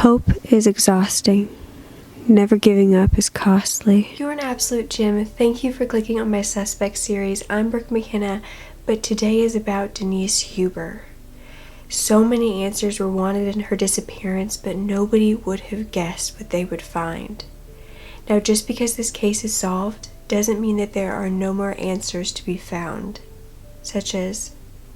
Hope is exhausting. Never giving up is costly. You're an absolute gem. Thank you for clicking on my Suspect series. I'm Brooke Makenna, but today is about Denise Huber. So many answers were wanted in her disappearance, but nobody would have guessed what they would find. Now, just because this case is solved doesn't mean that there are no more answers to be found, such as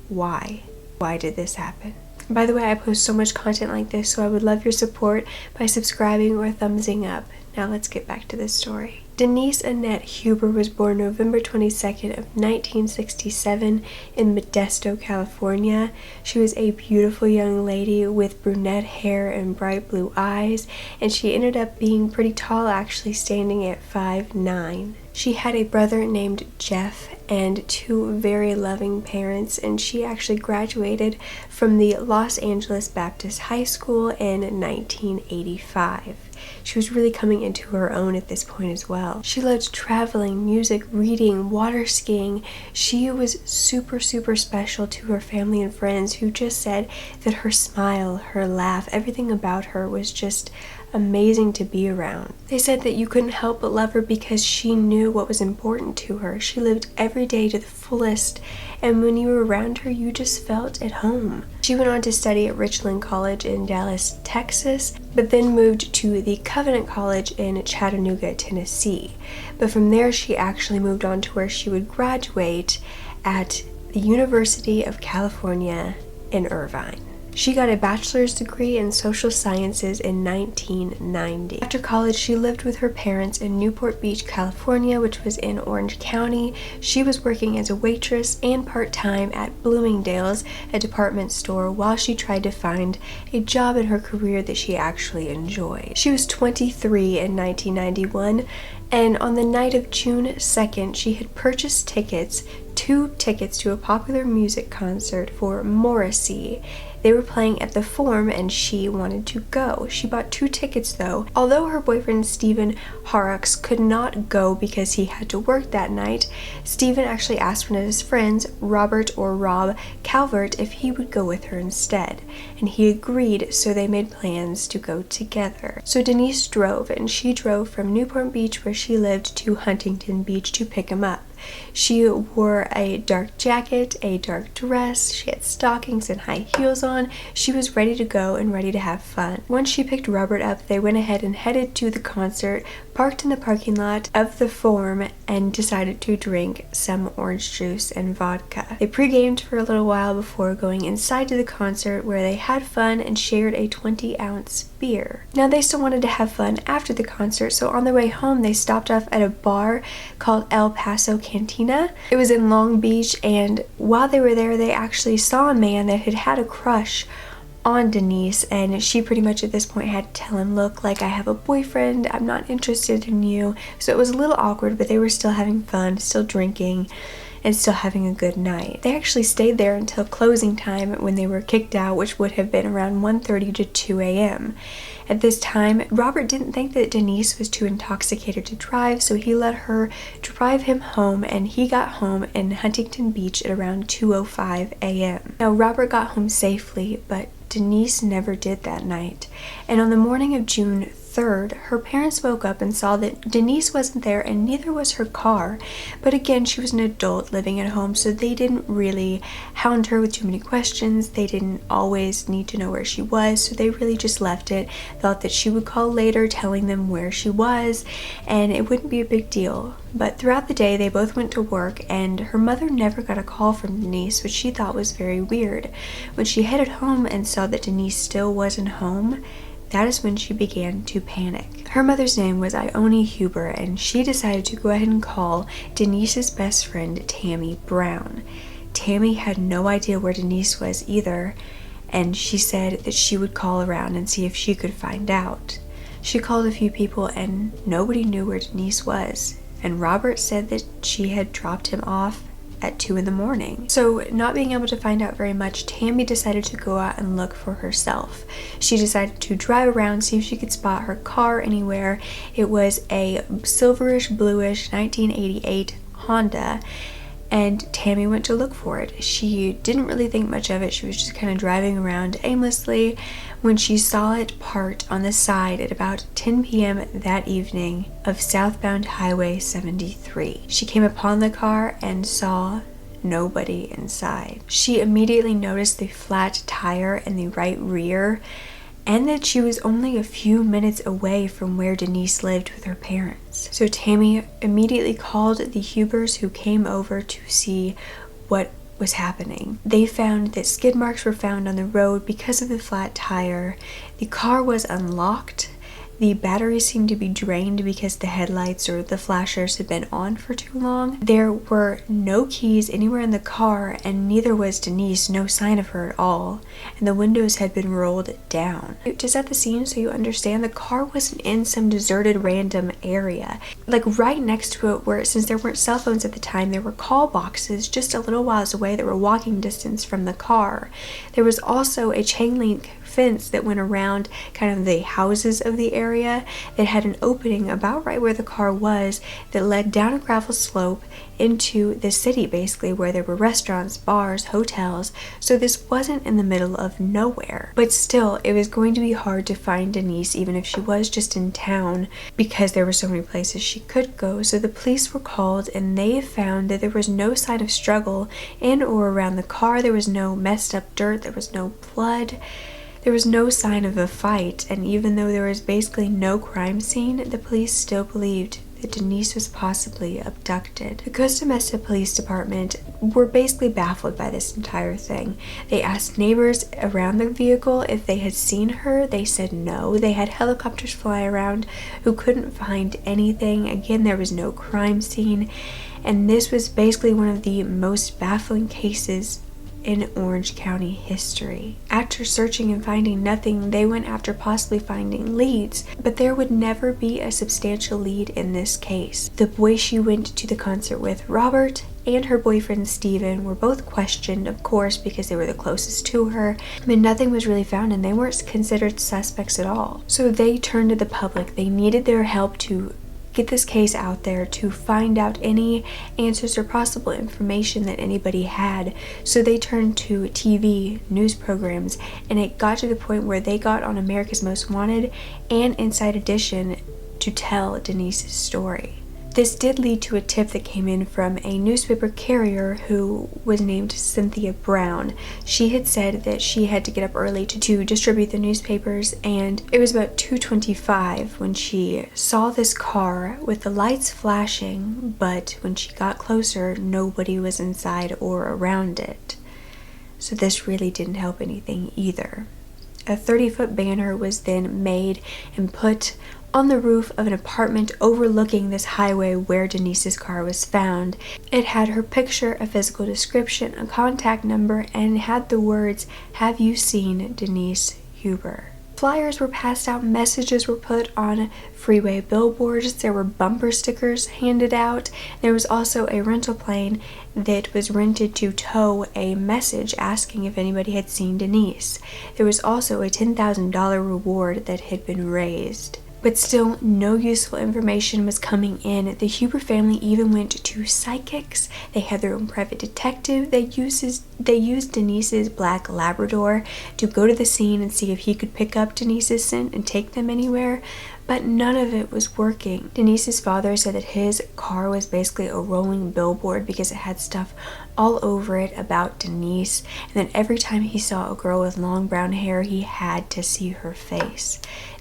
why? Why did this happen? By the way, I post so much content like this, so I would love your support by subscribing or thumbsing up. Now let's get back to this story. Denise Annette Huber was born November 22nd of 1967 in Modesto, California. She was a beautiful young lady with brunette hair and bright blue eyes, and she ended up being pretty tall, actually standing at 5'9". She had a brother named Jeff and two very loving parents, and she actually graduated from the Los Angeles Baptist High School in 1985. She was really coming into her own at this point as well. She loved traveling, music, reading, water skiing. She was super special to her family and friends, who just said that her smile, her laugh, everything about her was just amazing to be around. They said that you couldn't help but love her because she knew what was important to her. She lived every day to the fullest, and when you were around her, you just felt at home. She went on to study at Richland College in Dallas, Texas, but then moved to the Covenant College in Chattanooga, Tennessee. But from there, she actually moved on to where she would graduate at the University of California in Irvine. She got a bachelor's degree in social sciences in 1990. After college, she lived with her parents in Newport Beach, California, which was in Orange County. She was working as a waitress and part-time at Bloomingdale's, a department store, while she tried to find a job in her career that she actually enjoyed. She was 23 in 1991, and on the night of June 2nd, she had purchased two tickets to a popular music concert for Morrissey. They were playing at the Forum and she wanted to go. She bought 2 tickets though. Although her boyfriend Stephen Horrocks could not go because he had to work that night, Stephen actually asked one of his friends, Robert or Rob Calvert, if he would go with her instead. And he agreed, so they made plans to go together. So Denise drove, and she drove from Newport Beach, where she lived, to Huntington Beach to pick him up. She wore a dark jacket, a dark dress, she had stockings and high heels on. She was ready to go and ready to have fun. Once she picked Robert up, they went ahead and headed to the concert, parked in the parking lot of the Forum, and decided to drink some orange juice and vodka. They pre-gamed for a little while before going inside to the concert, where they had fun and shared a 20-ounce beer. Now, they still wanted to have fun after the concert, so on their way home, they stopped off at a bar called El Paso Cantina. It was in Long Beach, and while they were there, they actually saw a man that had had a crush on Denise, and she pretty much at this point had to tell him, look, like, I have a boyfriend, I'm not interested in you. So it was a little awkward, but they were still having fun, still drinking, and still having a good night. They actually stayed there until closing time, when they were kicked out, which would have been around 1:30 to 2 a.m. At this time, Robert didn't think that Denise was too intoxicated to drive, so he let her drive him home, and he got home in Huntington Beach at around 2:05 a.m. Now, Robert got home safely, but Denise never did that night. And on the morning of June 3rd, her parents woke up and saw that Denise wasn't there, and neither was her car. But again, she was an adult living at home, so they didn't really hound her with too many questions. They didn't always need to know where she was, so they really just left it, thought that she would call later telling them where she was, and it wouldn't be a big deal. But throughout the day, they both went to work, and her mother never got a call from Denise, which she thought was very weird. When she headed home and saw that Denise still wasn't home, that is when she began to panic. Her mother's name was Ione Huber, and she decided to go ahead and call Denise's best friend, Tammy Brown. Tammy had no idea where Denise was either, and she said that she would call around and see if she could find out. She called a few people, and nobody knew where Denise was, and Robert said that she had dropped him off at 2 in the morning. So, not being able to find out very much, Tammy decided to go out and look for herself. She decided to drive around, see if she could spot her car anywhere. It was a silverish bluish 1988 Honda, and Tammy went to look for it. She didn't really think much of it. She was just kind of driving around aimlessly when she saw it parked on the side at about 10 p.m. that evening of southbound Highway 73. She came upon the car and saw nobody inside. She immediately noticed the flat tire in the right rear, and that she was only a few minutes away from where Denise lived with her parents. So Tammy immediately called the Hubers, who came over to see what was happening. They found that skid marks were found on the road because of the flat tire. The car was unlocked. The battery seemed to be drained because the headlights or the flashers had been on for too long. There were no keys anywhere in the car, and neither was Denise, no sign of her at all. And the windows had been rolled down. To set the scene so you understand, the car wasn't in some deserted random area. Like right next to it, where, since there weren't cell phones at the time, there were call boxes just a little whiles away that were walking distance from the car. There was also a chain link fence that went around kind of the houses of the area that had an opening about right where the car was that led down a gravel slope into the city, basically, where there were restaurants, bars, hotels. So this wasn't in the middle of nowhere. But still, it was going to be hard to find Denise, even if she was just in town, because there were so many places she could go. So the police were called, and they found that there was no sign of struggle in or around the car. There was no messed up dirt. There was no blood. There was no sign of a fight, and even though there was basically no crime scene, the police still believed that Denise was possibly abducted. The Costa Mesa Police Department were basically baffled by this entire thing. They asked neighbors around the vehicle if they had seen her. They said no. They had helicopters fly around who couldn't find anything. Again, there was no crime scene, and this was basically one of the most baffling cases in Orange County history. After searching and finding nothing, they went after possibly finding leads, but there would never be a substantial lead in this case. The boy she went to the concert with, Robert, and her boyfriend Steven, were both questioned, of course, because they were the closest to her, but nothing was really found, and they weren't considered suspects at all. So they turned to the public. They needed their help to get this case out there, to find out any answers or possible information that anybody had. So they turned to TV, news programs, and it got to the point where they got on America's Most Wanted and Inside Edition to tell Denise's story. This did lead to a tip that came in from a newspaper carrier who was named Cynthia Brown. She had said that she had to get up early to distribute the newspapers, and it was about 2:25 when she saw this car with the lights flashing, but when she got closer, nobody was inside or around it. So this really didn't help anything either. A 30-foot banner was then made and put on the roof of an apartment overlooking this highway where Denise's car was found. It had her picture, a physical description, a contact number, and had the words, "Have you seen Denise Huber?" Flyers were passed out, messages were put on freeway billboards, there were bumper stickers handed out. There was also a rental plane that was rented to tow a message asking if anybody had seen Denise. There was also a $10,000 reward that had been raised. But still, no useful information was coming in. The Huber family even went to psychics. They had their own private detective. They used Denise's black Labrador to go to the scene and see if he could pick up Denise's scent and take them anywhere. But none of it was working. Denise's father said that his car was basically a rolling billboard because it had stuff all over it about Denise. And then every time he saw a girl with long brown hair, he had to see her face.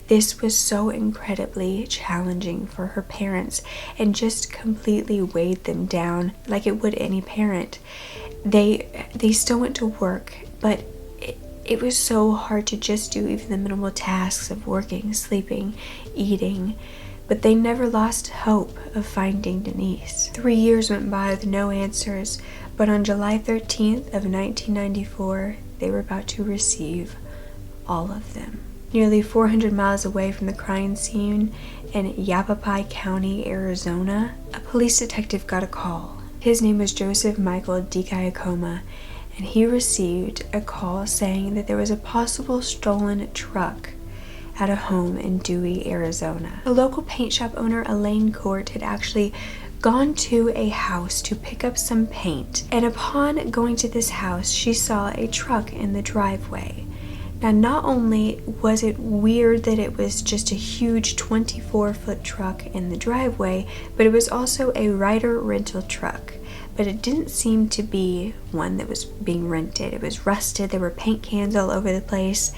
This was so incredibly challenging for her parents and just completely weighed them down like it would any parent. They still went to work, but it was so hard to just do even the minimal tasks of working, sleeping, eating. But they never lost hope of finding Denise. 3 years went by with no answers, but on July 13th of 1994, they were about to receive all of them. Nearly 400 miles away from the crime scene in Yavapai County, Arizona, a police detective got a call. His name was Joseph Michael DiGiacomo, and he received a call saying that there was a possible stolen truck at a home in Dewey, Arizona. The local paint shop owner, Elaine Court, had actually gone to a house to pick up some paint, and upon going to this house, she saw a truck in the driveway. Now, not only was it weird that it was just a huge 24-foot truck in the driveway, but it was also a Ryder rental truck. But it didn't seem to be one that was being rented. It was rusted, there were paint cans all over the place,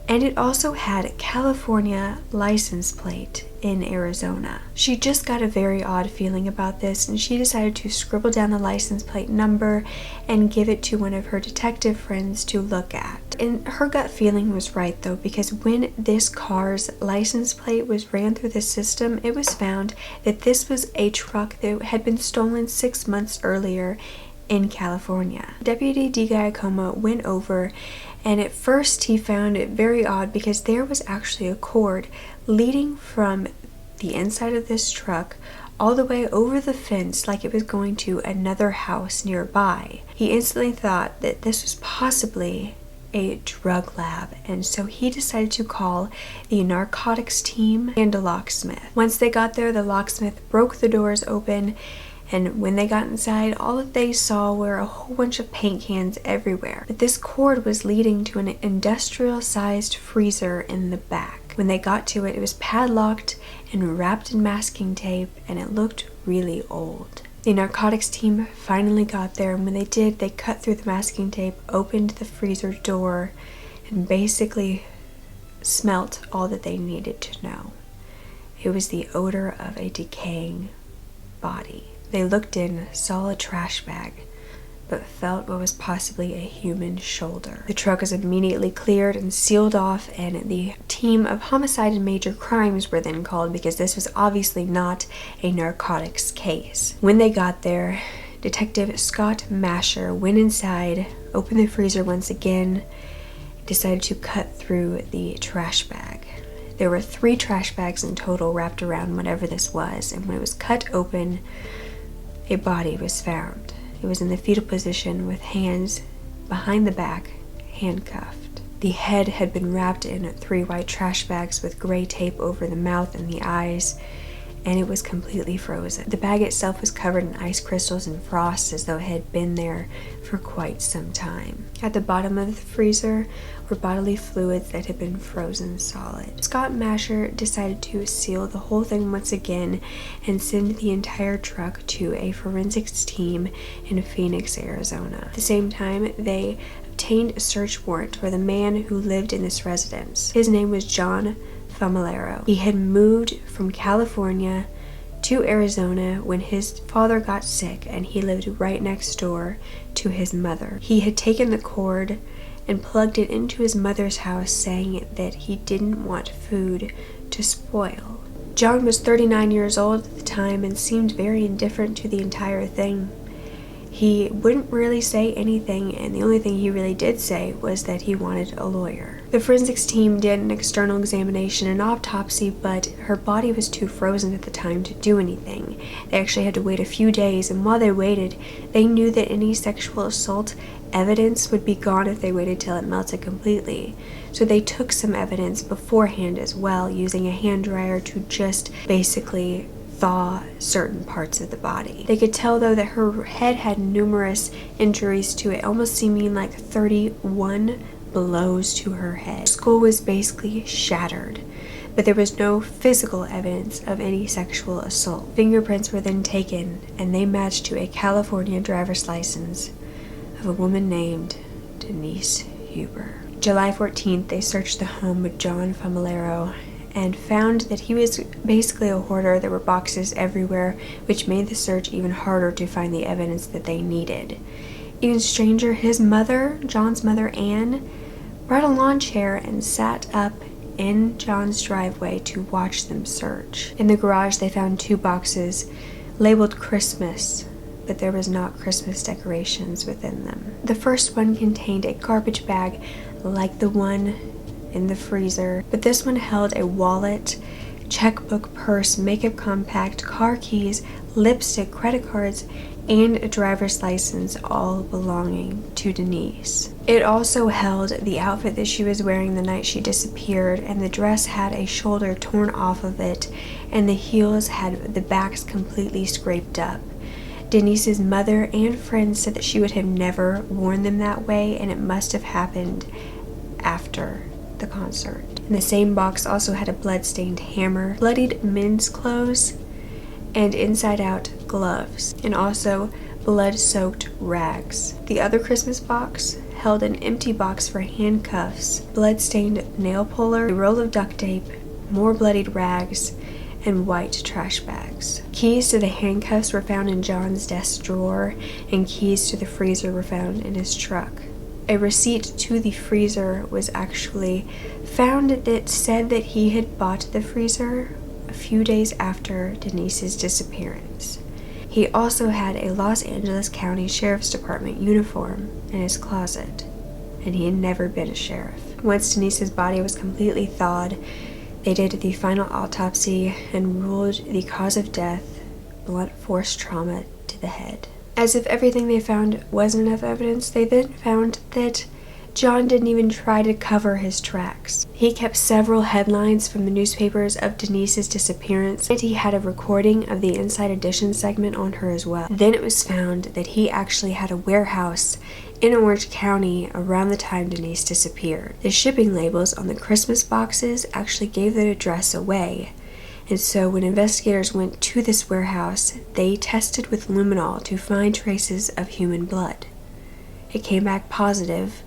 and it also had a California license plate in Arizona. She just got a very odd feeling about this, and she decided to scribble down the license plate number and give it to one of her detective friends to look at. And her gut feeling was right though, because when this car's license plate was ran through the system, it was found that this was a truck that had been stolen 6 months earlier in California. Deputy DiGiacomo went over, and at first he found it very odd because there was actually a cord leading from the inside of this truck all the way over the fence like it was going to another house nearby. He instantly thought that this was possibly a drug lab, and so he decided to call the narcotics team and a locksmith. Once they got there, the locksmith broke the doors open, and when they got inside, all that they saw were a whole bunch of paint cans everywhere. But this cord was leading to an industrial-sized freezer in the back. When they got to it, it was padlocked and wrapped in masking tape, and it looked really old. The narcotics team finally got there, and when they did, they cut through the masking tape, opened the freezer door, and basically smelt all that they needed to know. It was the odor of a decaying body. They looked in, saw a trash bag, but felt what was possibly a human shoulder. The truck was immediately cleared and sealed off, and the team of homicide and major crimes were then called because this was obviously not a narcotics case. When they got there, Detective Scott Masher went inside, opened the freezer once again, decided to cut through the trash bag. There were 3 trash bags in total wrapped around whatever this was, and when it was cut open, a body was found. It was in the fetal position with hands behind the back, handcuffed. The head had been wrapped in 3 white trash bags with gray tape over the mouth and the eyes, and it was completely frozen. The bag itself was covered in ice crystals and frost as though it had been there for quite some time. At the bottom of the freezer were bodily fluids that had been frozen solid. Scott Masher decided to seal the whole thing once again and send the entire truck to a forensics team in Phoenix, Arizona. At the same time, they obtained a search warrant for the man who lived in this residence. His name was John Familaro. He had moved from California to Arizona when his father got sick, and he lived right next door to his mother. He had taken the cord and plugged it into his mother's house, saying that he didn't want food to spoil. John was 39 years old at the time and seemed very indifferent to the entire thing. He wouldn't really say anything, and the only thing he really did say was that he wanted a lawyer. The forensics team did an external examination and autopsy, but her body was too frozen at the time to do anything. They actually had to wait a few days, and while they waited, they knew that any sexual assault evidence would be gone if they waited till it melted completely. So they took some evidence beforehand as well, using a hand dryer to just basically thaw certain parts of the body. They could tell though that her head had numerous injuries to it, almost seeming like 31 blows to her head. Her skull was basically shattered, but there was no physical evidence of any sexual assault. Fingerprints were then taken, and they matched to a California driver's license of a woman named Denise Huber. July 14th, they searched the home of John Familaro and found that he was basically a hoarder. There were boxes everywhere, which made the search even harder to find the evidence that they needed. Even stranger, his mother, John's mother, Anne, brought a lawn chair and sat up in John's driveway to watch them search. In the garage, they found 2 boxes labeled Christmas, but there was not Christmas decorations within them. The first one contained a garbage bag like the one in the freezer, but this one held a wallet, checkbook, purse, makeup compact, car keys, lipstick, credit cards, and a driver's license, all belonging to Denise. It also held the outfit that she was wearing the night she disappeared, and the dress had a shoulder torn off of it, and the heels had the backs completely scraped up. Denise's mother and friends said that she would have never worn them that way, and it must have happened after the concert. And the same box also had a blood-stained hammer, bloodied men's clothes, and inside-out gloves, and also blood-soaked rags. The other Christmas box held an empty box for handcuffs, blood-stained nail puller, a roll of duct tape, more bloodied rags, and white trash bags. Keys to the handcuffs were found in John's desk drawer, and keys to the freezer were found in his truck. A receipt to the freezer was actually found that said that he had bought the freezer a few days after Denise's disappearance. He also had a Los Angeles County Sheriff's Department uniform in his closet, and he had never been a sheriff. Once Denise's body was completely thawed, they did the final autopsy and ruled the cause of death blunt force trauma to the head. As if everything they found wasn't enough evidence, they then found that John didn't even try to cover his tracks. He kept several headlines from the newspapers of Denise's disappearance, and he had a recording of the Inside Edition segment on her as well. Then it was found that he actually had a warehouse in Orange County around the time Denise disappeared. The shipping labels on the Christmas boxes actually gave that address away. And so when investigators went to this warehouse, they tested with luminol to find traces of human blood. It came back positive,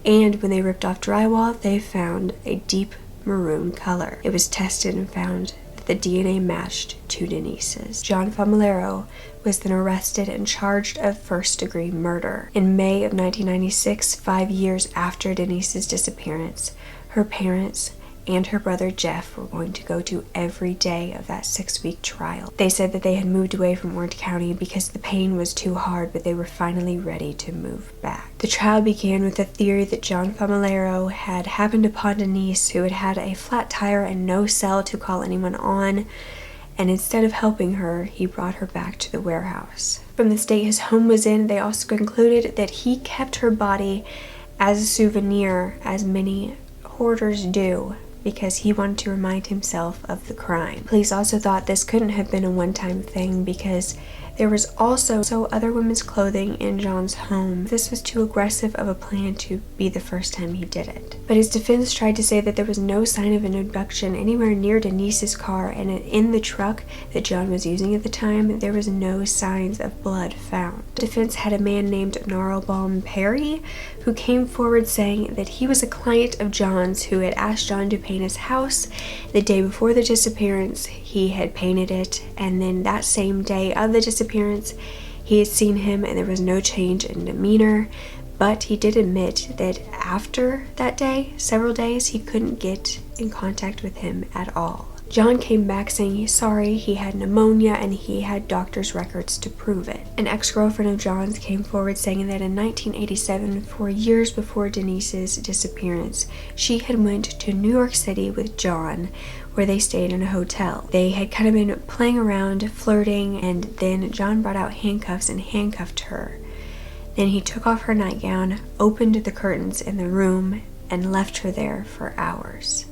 and when they ripped off drywall, they found a deep maroon color. It was tested and found that the DNA matched to Denise's. John Famularo was then arrested and charged of first-degree murder. In May of 1996, 5 years after Denise's disappearance, her parents and her brother Jeff were going to go to every day of that 6-week trial. They said that they had moved away from Orange County because the pain was too hard, but they were finally ready to move back. The trial began with the theory that John Famularo had happened upon Denise, who had had a flat tire and no cell to call anyone on, and instead of helping her, he brought her back to the warehouse. From the state his home was in, they also concluded that he kept her body as a souvenir, as many hoarders do, because he wanted to remind himself of the crime. Police also thought this couldn't have been a one-time thing because there was also other women's clothing in John's home. This was too aggressive of a plan to be the first time he did it. But his defense tried to say that there was no sign of an abduction anywhere near Denise's car, and in the truck that John was using at the time, there was no signs of blood found. The defense had a man named Gnarlbaum Perry who came forward saying that he was a client of John's who had asked John to paint his house. The day before the disappearance, he had painted it, and then that same day of the disappearance, he had seen him and there was no change in demeanor, but he did admit that after that day, several days, he couldn't get in contact with him at all. John came back saying he's sorry, he had pneumonia, and he had doctor's records to prove it. An ex-girlfriend of John's came forward saying that in 1987, 4 years before Denise's disappearance, she had went to New York City with John, where they stayed in a hotel. They had kind of been playing around, flirting, and then John brought out handcuffs and handcuffed her. Then he took off her nightgown, opened the curtains in the room, and left her there for hours.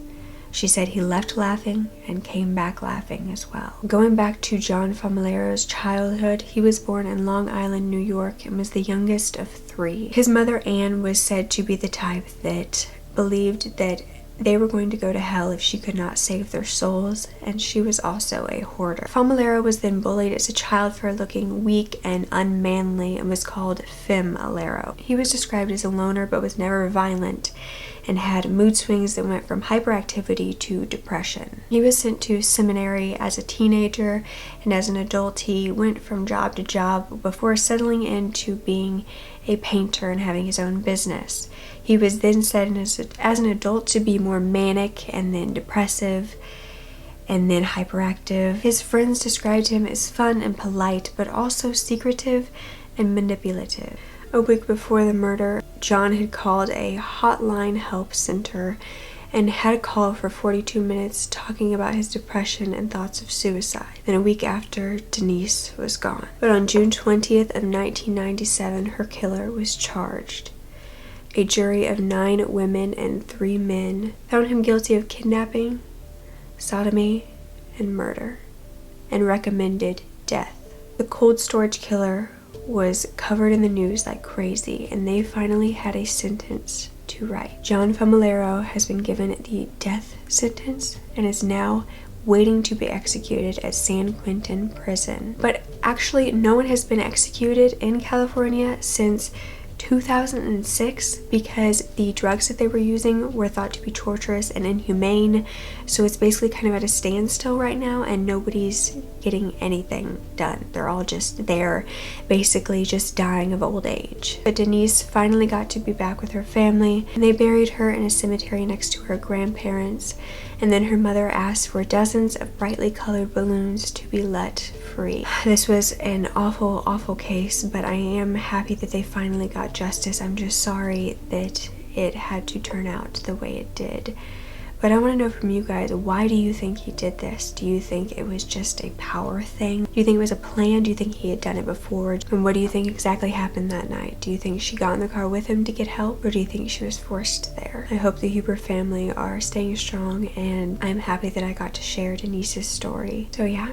She said he left laughing and came back laughing as well. Going back to John Famularo's childhood, he was born in Long Island, New York, and was the youngest of 3. His mother, Anne, was said to be the type that believed that they were going to go to hell if she could not save their souls, and she was also a hoarder. Famularo was then bullied as a child for looking weak and unmanly and was called Fem-alaro. He was described as a loner but was never violent and had mood swings that went from hyperactivity to depression. He was sent to seminary as a teenager, and as an adult he went from job to job before settling into being a painter and having his own business. He was then said as an adult to be more manic and then depressive and then hyperactive. His friends described him as fun and polite, but also secretive and manipulative. A week before the murder, John had called a hotline help center and had a call for 42 minutes talking about his depression and thoughts of suicide. Then a week after, Denise was gone. But on June 20th of 1997, her killer was charged. A jury of 9 women and 3 men found him guilty of kidnapping, sodomy, and murder, and recommended death. The cold storage killer was covered in the news like crazy, and they finally had a sentence to write. John Famularo has been given the death sentence and is now waiting to be executed at San Quentin prison. But actually, no one has been executed in California since 2006 because the drugs that they were using were thought to be torturous and inhumane. So it's basically kind of at a standstill right now, and nobody's getting anything done. They're all just there, basically just dying of old age. But Denise finally got to be back with her family, and they buried her in a cemetery next to her grandparents. And then her mother asked for dozens of brightly colored balloons to be let free. This was an awful, awful case, but I am happy that they finally got justice. I'm just sorry that it had to turn out the way it did. But I want to know from you guys, why do you think he did this? Do you think it was just a power thing? Do you think it was a plan? Do you think he had done it before? And what do you think exactly happened that night? Do you think she got in the car with him to get help, or do you think she was forced there? I hope the Huber family are staying strong, and I'm happy that I got to share Denise's story. So yeah,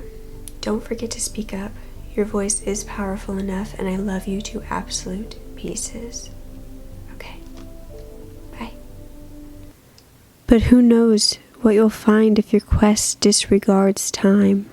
don't forget to speak up. Your voice is powerful enough, and I love you to absolute pieces. Okay, bye. But who knows what you'll find if your quest disregards time.